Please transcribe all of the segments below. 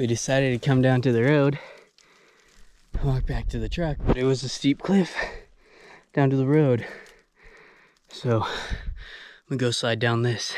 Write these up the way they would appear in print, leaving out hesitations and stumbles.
we decided to come down to the road and walk back to the truck, but it was a steep cliff down to the road. So I'm gonna go slide down this.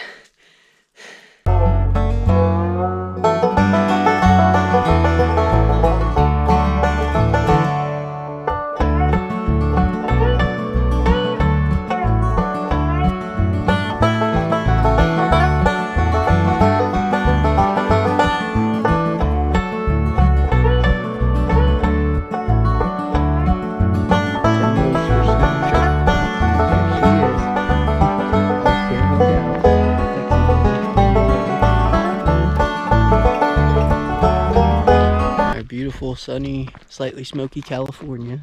Beautiful, sunny, slightly smoky California.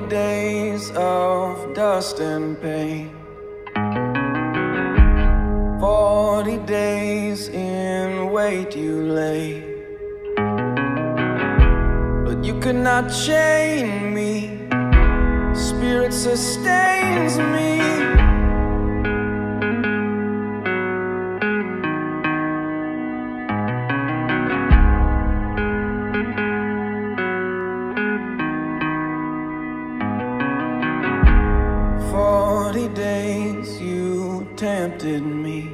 Days of dust and pain, 40 days in wait you lay, but you could not chain me, spirit sustains me. 40 days you tempted me,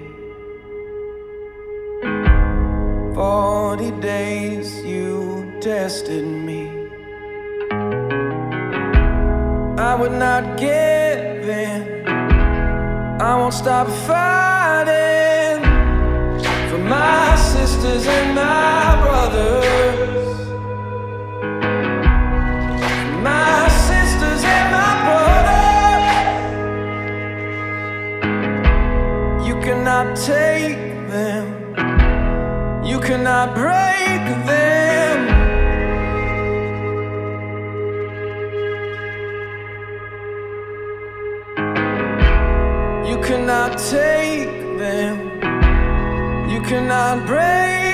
40 days you tested me. I would not give in, I won't stop fighting for my sisters and my brothers. My sisters and my brothers. You cannot take them, you cannot break them. You cannot take them, you cannot break